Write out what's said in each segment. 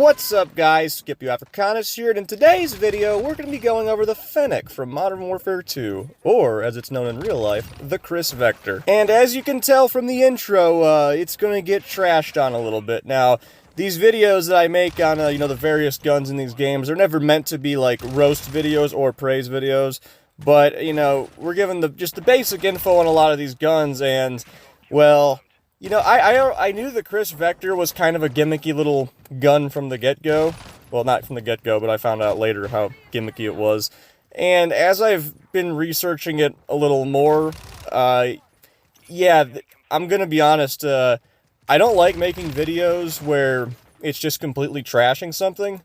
What's up, guys? Skip You Africanus here, and in today's video, we're going to be going over the Fennec from Modern Warfare 2, or, as it's known in real life, the Chris Vector. And as you can tell from the intro, it's going to get trashed on a little bit. Now, these videos that I make on, the various guns in these games are never meant to be, like, roast videos or praise videos, but, we're given just the basic info on a lot of these guns, and, well... I knew the Chris Vector was kind of a gimmicky little gun from the get-go. Well, not from the get-go, but I found out later how gimmicky it was. And as I've been researching it a little more, I'm gonna be honest, I don't like making videos where it's just completely trashing something,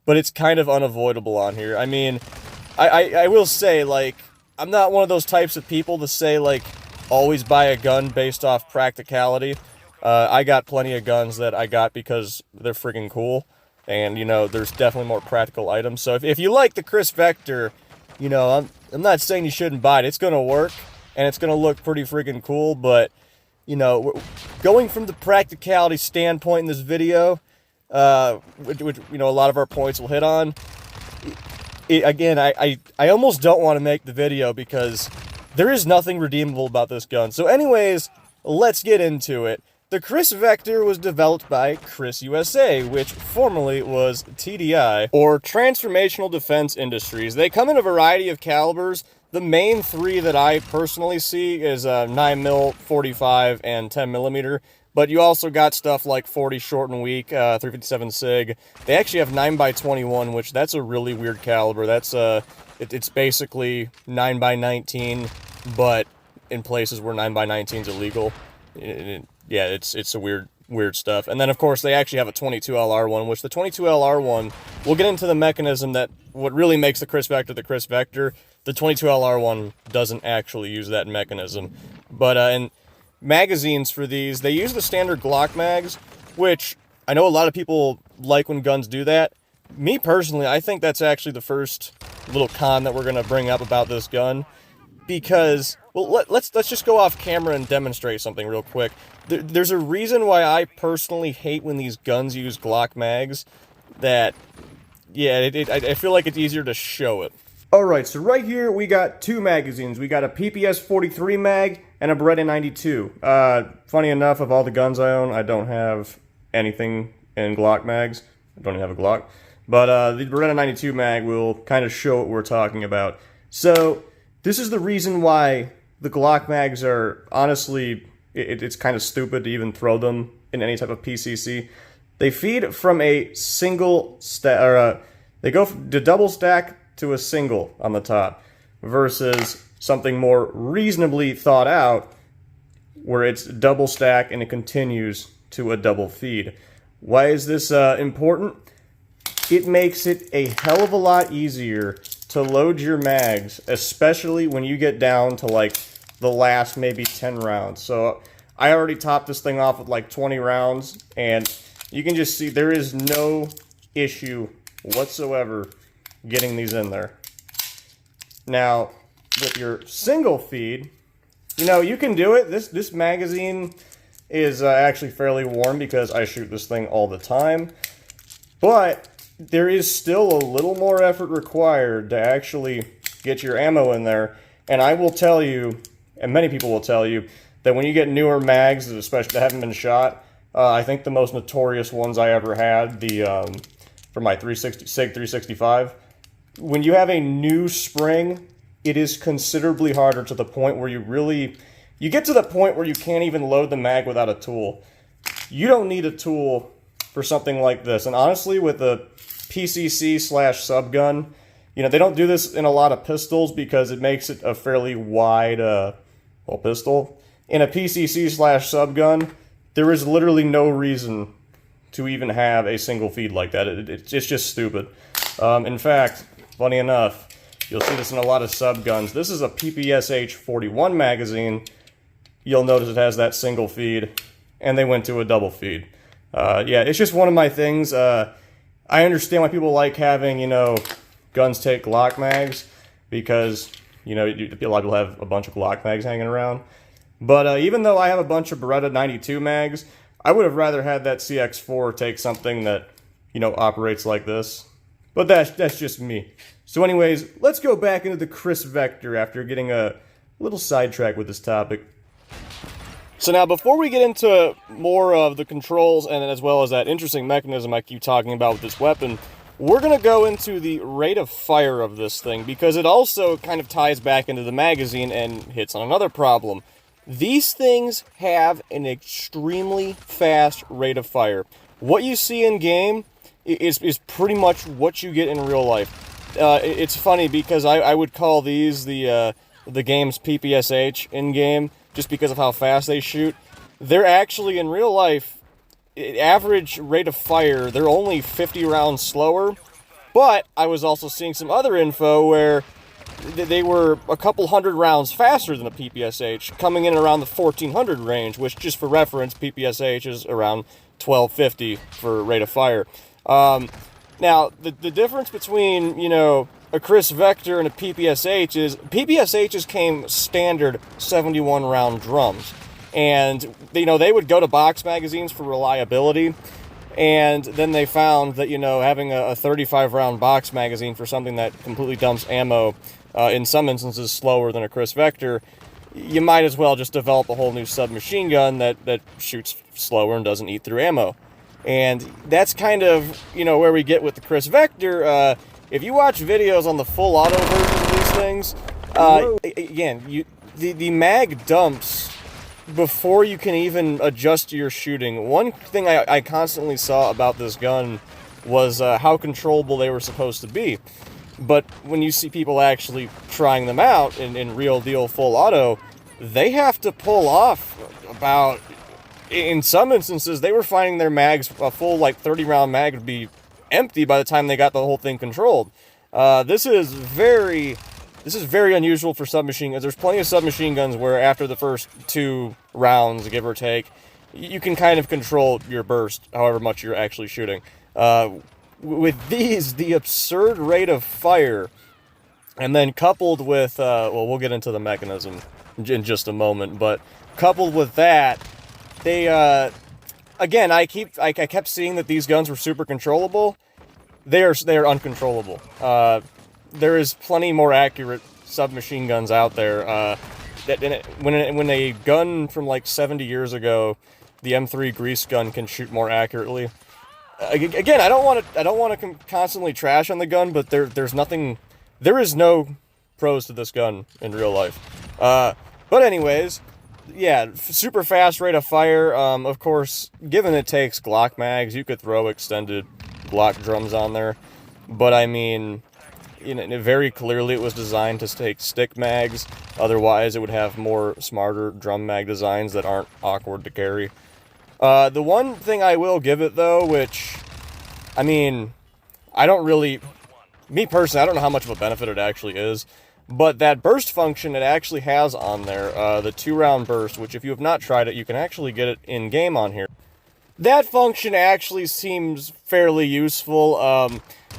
but it's kind of unavoidable on here. I mean, I will say, like, I'm not one of those types of people to say, like, always buy a gun based off practicality. I got plenty of guns that I got because they're freaking cool, and, there's definitely more practical items. So if you like the Chris Vector, I'm not saying you shouldn't buy it. It's going to work, and it's going to look pretty freaking cool, but, going from the practicality standpoint in this video, which a lot of our points will hit on, I almost don't want to make the video because there is nothing redeemable about this gun. So anyways, let's get into it. The Chris Vector was developed by Chris USA, which formerly was TDI, or Transformational Defense Industries. They come in a variety of calibers. The main three that I personally see is 9mm, 45, and 10mm. But you also got stuff like 40 short and weak, 357 SIG. They actually have 9x21, which that's a really weird caliber. That's it's basically 9x19, but in places where 9x19 is illegal. It's a weird stuff. And then, of course, they actually have a 22LR one, which the 22LR one, we'll get into the mechanism that what really makes the Chris Vector the Chris Vector. The 22LR one doesn't actually use that mechanism. But, and magazines for these, they use the standard Glock mags, which I know a lot of people like when guns do that. Me personally, I think that's actually the first little con that we're going to bring up about this gun, because, well, let's just go off camera and demonstrate something real quick. There's a reason why I personally hate when these guns use Glock mags, that, I feel like it's easier to show it. Alright, so right here we got two magazines. We got a PPS 43 mag and a Beretta 92. Funny enough, of all the guns I own, I don't have anything in Glock mags. I don't even have a Glock. But the Beretta 92 mag will kind of show what we're talking about. So, this is the reason why the Glock mags are, honestly, it's kind of stupid to even throw them in any type of PCC. They feed from a single stack, or they go to double stack to a single on the top, versus something more reasonably thought out, where it's double stack and it continues to a double feed. Why is this important? It makes it a hell of a lot easier to load your mags, especially when you get down to like the last maybe 10 rounds. So I already topped this thing off with like 20 rounds, and you can just see there is no issue whatsoever getting these in there. Now, with your single feed, you can do it. This magazine is actually fairly warm because I shoot this thing all the time, but there is still a little more effort required to actually get your ammo in there. And I will tell you, and many people will tell you, that when you get newer mags, especially that haven't been shot, I think the most notorious ones I ever had, for my SIG 365, when you have a new spring, it is considerably harder, to the point where you get to the point where you can't even load the mag without a tool. You don't need a tool for something like this. And honestly, with the PCC/subgun, they don't do this in a lot of pistols because it makes it a fairly wide, pistol. In a PCC/subgun, there is literally no reason to even have a single feed like that. It's just stupid. In fact, funny enough, you'll see this in a lot of subguns. This is a PPSH 41 magazine. You'll notice it has that single feed, and they went to a double feed. It's just one of my things. I understand why people like having, guns take Glock mags, because, a lot of people have a bunch of Glock mags hanging around. But even though I have a bunch of Beretta 92 mags, I would have rather had that CX4 take something that operates like this. But that's just me. So anyways, let's go back into the Chris Vector after getting a little sidetracked with this topic. So now, before we get into more of the controls and as well as that interesting mechanism I keep talking about with this weapon, we're going to go into the rate of fire of this thing, because it also kind of ties back into the magazine and hits on another problem. These things have an extremely fast rate of fire. What you see in game is pretty much what you get in real life. It's funny because I would call these the game's PPSH in game, just because of how fast they shoot. They're actually, in real life, average rate of fire, they're only 50 rounds slower, but I was also seeing some other info where they were a couple hundred rounds faster than a PPSH, coming in around the 1400 range, which, just for reference, PPSH is around 1250 for rate of fire. Now, the difference between, a Chris Vector and a PPSH is, PPSHs came standard 71 round drums. And, they would go to box magazines for reliability, and then they found that, having a 35-round box magazine for something that completely dumps ammo, in some instances slower than a Chris Vector, you might as well just develop a whole new submachine gun that shoots slower and doesn't eat through ammo. And that's kind of, where we get with the Chris Vector. If you watch videos on the full auto version of these things, again, the mag dumps before you can even adjust your shooting. One thing I constantly saw about this gun was how controllable they were supposed to be. But when you see people actually trying them out in real deal full auto, they have to pull off about, in some instances, they were finding their mags, a full 30-round mag would be empty by the time they got the whole thing controlled. This is very unusual for submachine guns. There's plenty of submachine guns where after the first 2 rounds, give or take, you can kind of control your burst, however much you're actually shooting. With these, the absurd rate of fire, and then coupled with, we'll get into the mechanism in just a moment, but coupled with that, they, again, I kept seeing that these guns were super controllable. They are uncontrollable. There is plenty more accurate submachine guns out there. When a gun from 70 years ago, the M3 grease gun, can shoot more accurately. Again, I don't want to constantly trash on the gun, but there is no pros to this gun in real life. But anyways, yeah, super fast rate of fire. Of course, given it takes Glock mags, you could throw extended Glock drums on there. But I mean, very clearly it was designed to take stick mags. Otherwise, it would have more smarter drum mag designs that aren't awkward to carry. The one thing I will give it, though, which, I mean, me personally, I don't know how much of a benefit it actually is, but that burst function it actually has on there, the 2-round burst, which if you have not tried it, you can actually get it in-game on here. That function actually seems fairly useful,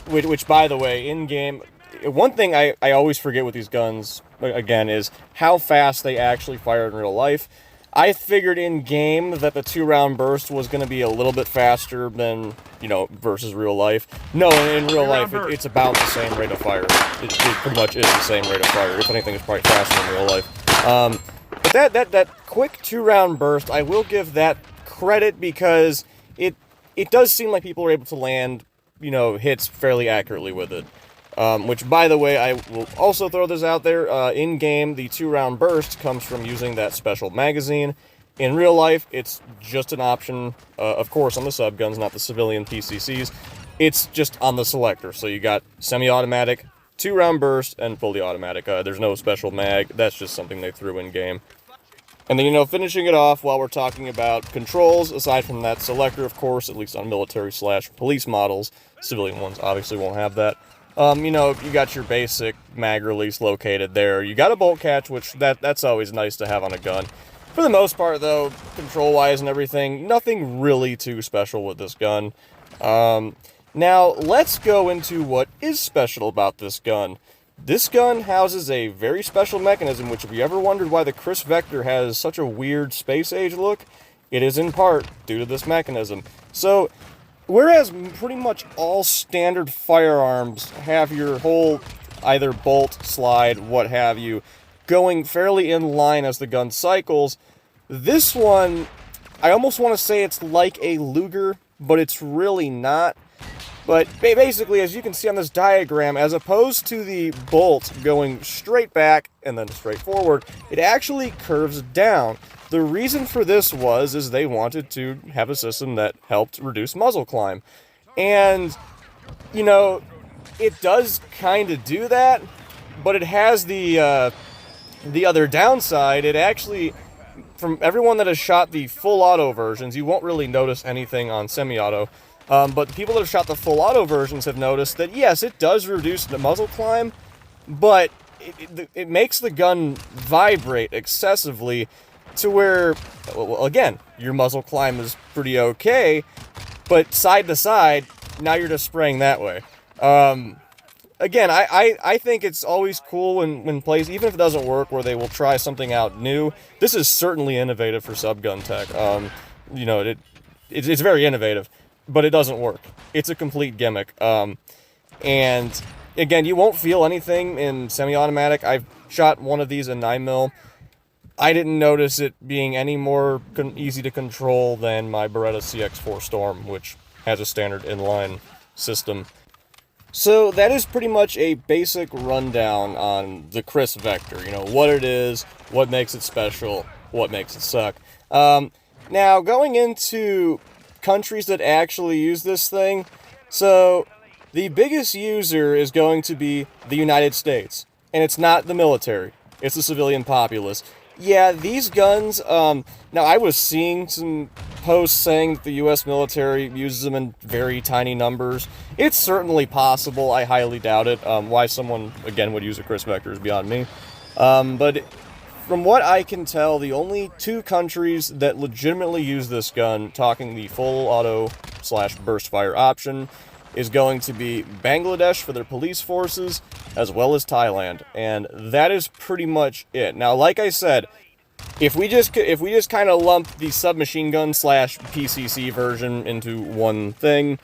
which, by the way, in-game, one thing I always forget with these guns, again, is how fast they actually fire in real life. I figured in-game that the 2-round burst was going to be a little bit faster than, versus real life. No, in real life, it's about the same rate of fire. It pretty much is the same rate of fire. If anything, it's probably faster in real life. But that quick 2-round burst, I will give that credit because it does seem like people are able to land, hits fairly accurately with it. Which, by the way, I will also throw this out there. In-game, the 2-round burst comes from using that special magazine. In real life, it's just an option, of course, on the subguns, not the civilian PCCs. It's just on the selector. So you got semi-automatic, 2-round burst, and fully automatic. There's no special mag. That's just something they threw in-game. And then, finishing it off while we're talking about controls, aside from that selector, of course, at least on military/police models, civilian ones obviously won't have that. You got your basic mag release located there. You got a bolt catch, which that's always nice to have on a gun. For the most part, though, control-wise and everything, nothing really too special with this gun. Now, let's go into what is special about this gun. This gun houses a very special mechanism, which if you ever wondered why the Chris Vector has such a weird space-age look, it is in part due to this mechanism. So, whereas pretty much all standard firearms have your whole either bolt, slide, what have you, going fairly in line as the gun cycles, this one, I almost want to say it's like a Luger, but it's really not. But basically, as you can see on this diagram, as opposed to the bolt going straight back and then straight forward, it actually curves down. The reason for this is they wanted to have a system that helped reduce muzzle climb. And, you know, it does kind of do that, but it has the other downside. It actually, from everyone that has shot the full auto versions, you won't really notice anything on semi-auto. But people that have shot the full auto versions have noticed that, yes, it does reduce the muzzle climb, but it makes the gun vibrate excessively to where, well, again, your muzzle climb is pretty okay, but side to side, now you're just spraying that way. Again, I think it's always cool when plays, even if it doesn't work, where they will try something out new. This is certainly innovative for subgun tech. You know, it's very innovative. But it doesn't work. It's a complete gimmick. And again, you won't feel anything in semi-automatic. I've shot one of these in 9mm. I didn't notice it being any more easy to control than my Beretta CX4 Storm, which has a standard inline system. So that is pretty much a basic rundown on the Chris Vector. You know, what it is, what makes it special, what makes it suck. Now, going into countries that actually use this thing, so the biggest user is going to be the United States, and it's not the military, it's the civilian populace. Yeah, these guns, now I was seeing some posts saying that the US military uses them in very tiny numbers. It's certainly possible, I highly doubt it. Why someone, again, would use a Chris Vector is beyond me. But from what I can tell, the only two countries that legitimately use this gun, talking the full auto / burst fire option, is going to be Bangladesh for their police forces, as well as Thailand. And that is pretty much it. Now, like I said, if we just kind of lump the submachine gun / PCC version into one thing,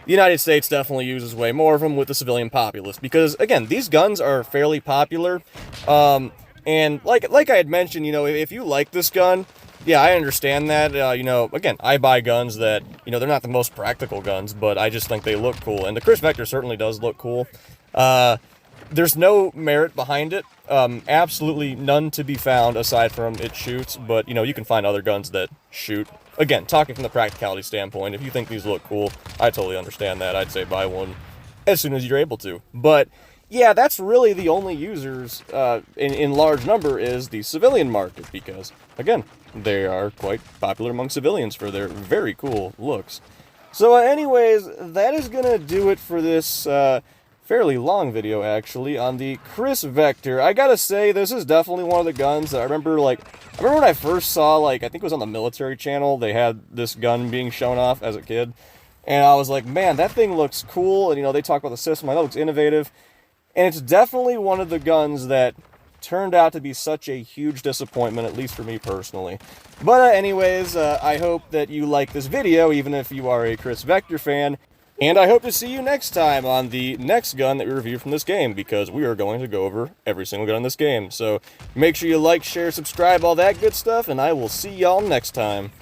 the United States definitely uses way more of them with the civilian populace. Because, again, these guns are fairly popular. And like I had mentioned, you know, if you like this gun, yeah, I understand that. You know, again, I buy guns that, you know, they're not the most practical guns, but I just think they look cool. And the Chris Vector certainly does look cool. There's no merit behind it. Absolutely none to be found aside from it shoots. But, you know, you can find other guns that shoot. Again, talking from the practicality standpoint, if you think these look cool, I totally understand that. I'd say buy one as soon as you're able to. But yeah, that's really the only users in large number is the civilian market, because, again, they are quite popular among civilians for their very cool looks. So anyways, that is going to do it for this fairly long video, actually, on the Chris Vector. I gotta say, this is definitely one of the guns that I remember when I first saw, I think it was on the military channel, they had this gun being shown off as a kid, and I was like, man, that thing looks cool, and, you know, they talk about the system, I know it looks innovative. And it's definitely one of the guns that turned out to be such a huge disappointment, at least for me personally. But anyways, I hope that you like this video, even if you are a Chris Vector fan. And I hope to see you next time on the next gun that we review from this game, because we are going to go over every single gun in this game. So make sure you like, share, subscribe, all that good stuff, and I will see y'all next time.